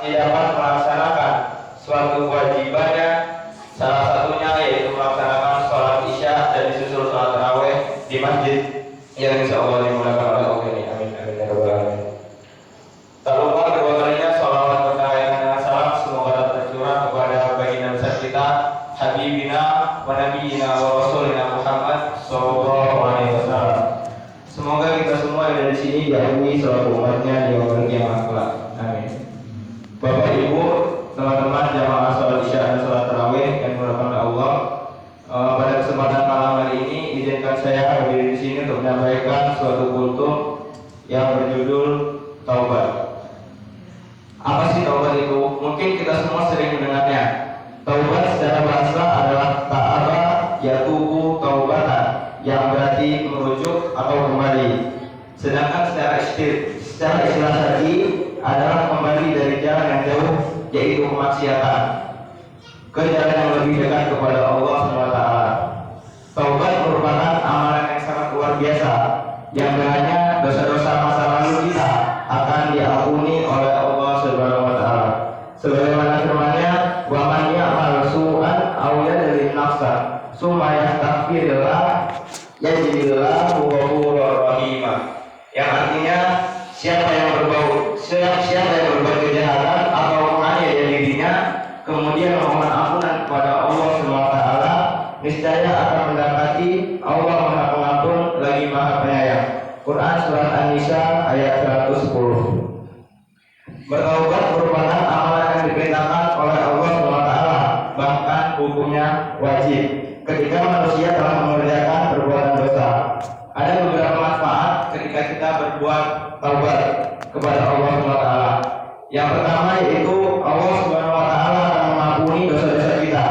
dapat melaksanakan suatu kewajibannya, salah satunya yaitu melaksanakan sholat isya dan disusul sholat tarawih di masjid yang insya Allah dimulakan oleh Allah ini. Amin amin ya rabbal alamin. Tak lupa kedua kalinya sholawat berkaitan dengan salam semoga tercurah kepada baginda besar kita Habibina wa Nabiyina wa Rasulina Muhammad Sallallahu Alaihi Wasallam. Semoga kita semua yang ada di sini diakui selaku umatnya di yaumul kiamat kelak. Amin. Bapak Ibu, teman-teman jamaah sholat isya dan sholat tarawih yang dimuliakan oleh Allah, pada kesempatan malam hari ini izinkan saya berdiri di sini untuk menyampaikan suatu kultum yang berjudul taubat. Apa sih taubat itu? Mungkin kita semua sering mendengarnya. Taubat secara bahasa adalah ta'aba yatubu taubatan, yang berarti merujuk atau kembali. Sedangkan secara istilah tadi adalah kembali dari jalan yang jauh, yaitu kemaksiatan, ke jalan yang lebih dekat kepada Allah SWT. Taubat merupakan amalan yang sangat luar biasa, yang dengannya dosa-dosa masa lalu kita akan diampuni oleh Allah SWT. Sebagaimana firman-Nya, "Wa man ya'mal su'an aw yadlim nafsa, summa yastaghfirullah yajidillahu ghafurur rahim." Yang artinya siapa yang berbuat kejahatan atau menganiaya dirinya kemudian memohon ampunan kepada Allah SWT, niscaya akan mendapati Allah Maha Pengampun lagi Maha Penyayang. Quran surat An-Nisa ayat 110. Bertaubat merupakan amalan yang diperintahkan oleh Allah SWT, bahkan hukumnya wajib ketika manusia telah mengerjakan perbuatan dosa. Ada beberapa manfaat ketika kita berbuat taubat kepada Allah SWT. Yang pertama yaitu Allah SWT akan mengampuni dosa-dosa kita.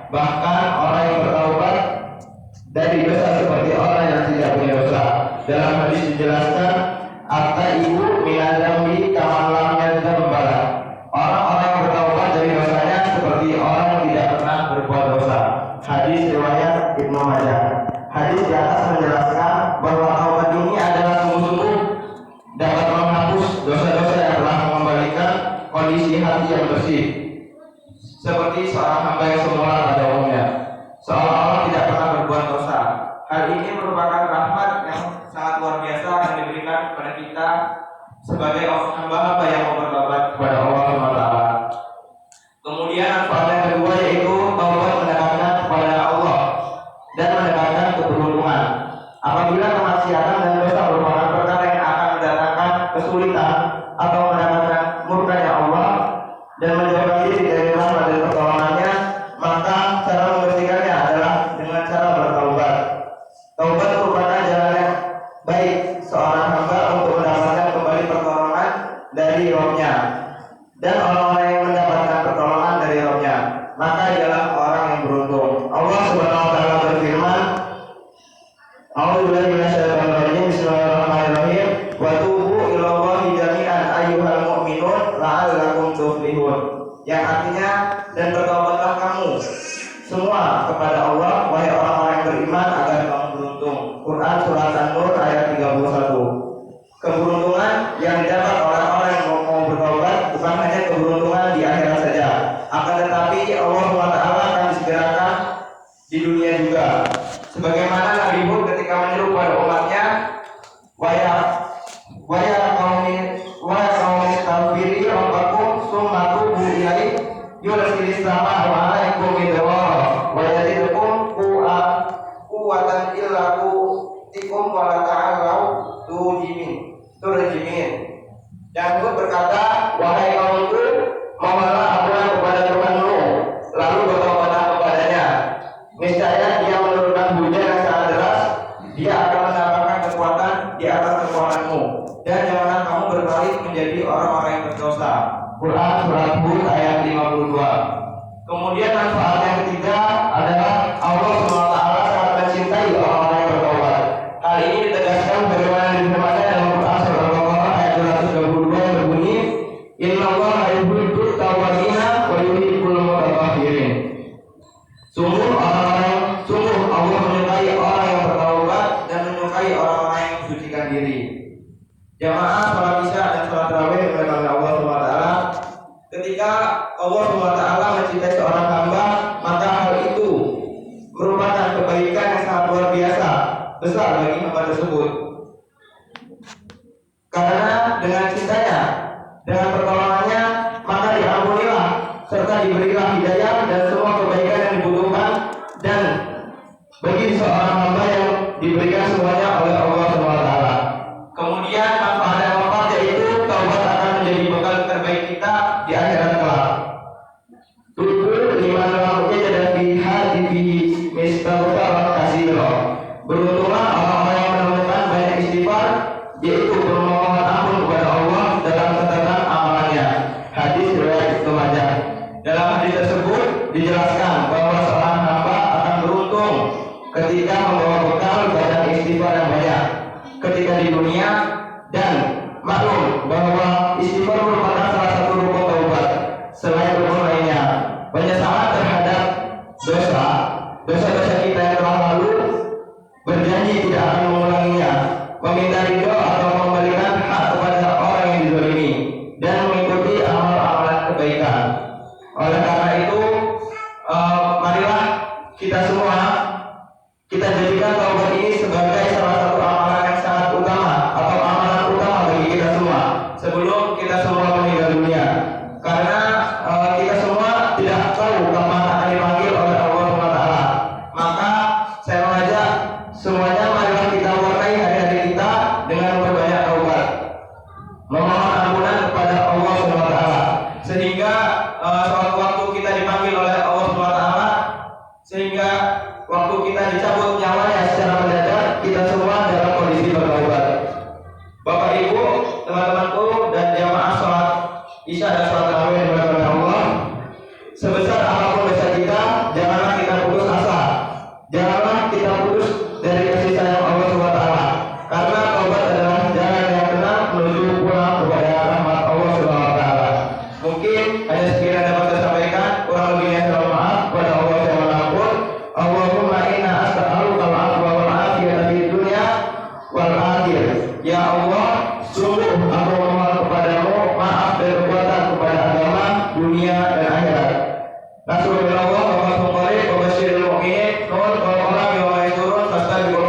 Bahkan orang yang bertaubat dari dosa seperti orang yang tidak punya dosa. Dalam hadis dijelaskan, "At-taibu minadz dzambi kaman lam yadzam bala." Orang-orang yang bertaubat dari dosanya seperti orang yang tidak pernah berbuat dosa. Hadis riwayat Ibnu Majah. Hadis di atas menjelaskan bahwa taubat ini adalah sungguh-sungguh dapat menghapus dosa-dosa yang telah mengembalikan kondisi hati yang bersih, seperti seorang hamba yang semula pada umumnya, seolah-olah tidak pernah berbuat dosa. Hal ini merupakan rahmat yang sangat luar biasa yang diberikan kepada kita sebagai hamba-hamba yang mau bertobat kepada Allah SWT. Kemudian manfaat yang kedua yaitu taubat mendekatkan kepada Allah dan mendekatkan keberuntungan. Apabila kemaksiatan dan dosa merupakan perkara yang akan mendatangkan kesulitan atau mendapatkan murkanya Allah dan menjauhkan diri dari rahmat dan pertolongannya, maka cara membersihkannya adalah dengan cara bertaubat. Taubat merupakan jalan yang baik seorang hamba untuk mendapatkan kembali pertolongan dari Rabb-Nya, dan orang-orang yang mendapatkan pertolongan dari Rabb-Nya, maka ialah orang yang beruntung. Allah Subhanahu wa taala berfirman, "A'udzubillahi minasyaitonir rajim. Bismillahirrahmanirrahim. Wa tubu ilallahi jami'an ayyuhal mu'minun la'allakum tuflihun." Yang artinya, dan bertaubatlah kamu semua kepada Allah wahai orang-orang yang beriman agar kamu beruntung. Quran surat An-Nur ayat 31. Keberuntungan yang didapat oleh orang yang mau bertaubat bukan hanya keberuntungan di akhirat saja, akan tetapi Allah SWT akan disegerakan di dunia juga. Sebagaimana Nabi Hud ketika menyeru pada umatnya, waya kaum istaghfiri rabbakum tsumma tubu ilaihi yursilis samaa'a 'alaikum midrara wa yazidukum quwwatan illa quwwatikum wa la ta'allaw turjimin. Dan Hud berkata, "Wahai kaumku, mohonlah ampunan kepada Tuhanmu, lalu bertobatlah kepadanya. Niscaya Dia menurunkan hujan yang sangat deras, Dia akan menambahkan kekuatan di atas kekuatanmu, dan janganlah kamu berbalik menjadi orang-orang yang berdosa." Quran surat Hud ayat 52. Kemudian manfaat yang ketiga adalah Allah SWT sangat mencintai orang-orang yang bertobat. Hal ini ditegaskan bagaimana difirmankan dalam Quran surat Al-Baqarah ayat 232 yang berbunyi, "Innallaha yuhibbut tawwabina wa yuhibbul mutatahhirin." Sungguh Allah menyukai orang yang bertaubat dan menyukai orang-orang yang mensucikan diri. Jamaah sholat isya dan sholat tarawih oleh Allah SWT, Ketika Allah SWT mencintai seorang hamba, maka hal itu merupakan kebaikan yang sangat luar biasa besar bagi hamba tersebut. Karena dengan cintanya, dengan pertolongannya, maka diampunilah serta diberilah hidayah dan semua kebaikan yang dibutuhkan, dan bagi seorang hamba yang diberikan semuanya oleh Allah SWT. Kemudian manfaat yang keempat yaitu taubat akan menjadi bekal terbaik kita di akhirat kelak. Tutur liman lam yajid fi hadhihi mistaghfar katsira. Beruntunglah orang-orang yang menemukan banyak istighfar, yaitu bermohon ampun kepada Allah dalam catatan amalannya. Hadis riwayat Ibnu Majah. Dalam hadis tersebut dijelaskan bahwa seorang hamba akan beruntung ketika membawa bekal banyak istighfar yang banyak ketika di dunia, dan maklum bahwa istighfar merupakan salah satu rukun taubat selain rukun lainnya. Penyesalan terhadap dosa-dosa kita yang telah lalu, berjanji tidak akan mengulanginya, meminta ridho atau mengembalikan hak kepada orang yang dizalimi, dan mengikuti amal-amalan kebaikan. Oleh karena itu, marilah kita semua kita jadikan taubat ini sebagai salah satu amalan yang sangat utama atau amalan utama bagi kita semua sebelum kita semua meninggal dunia. Karena kita semua tidak tahu kapan akan dipanggil oleh Allah SWT. Maka saya mengajak semuanya, marilah kita warnai hari-hari kita dengan memperbanyak taubat, memohon ampunan kepada Allah SWT, sehingga suatu waktu kita dipanggil oleh Allah SWT, sehingga waktu kita dicabut nyawanya secara mendadak, kita semua dalam kondisi bertaubat. Bapak Ibu, teman-temanku, dan jamaah sholat Isya dan sholat tarawih yang dimuliakan Allah, sebesar apapun dosa kita, janganlah kita putus asa, janganlah kita putus dari kasih sayang Allah SWT, karena taubat adalah jalan yang tenang menuju pulang kepada rahmat Allah SWT. Mungkin hanya sekian dapat saya sampaikan, kurang lebihnya saya mohon maaf kepada Allah yang Maha Pengampun. Allahumma inna as'aluka al-'afwa wal 'afiyata fid dunya wal akhirah. Ya Allah, sungguh aku memohon kepadamu maaf dan kekuatan kepada agama, dunia dan akhirat. Rasulullah wa basyiril mu'minin, nun wa qala bi wa yasrun fastabiqul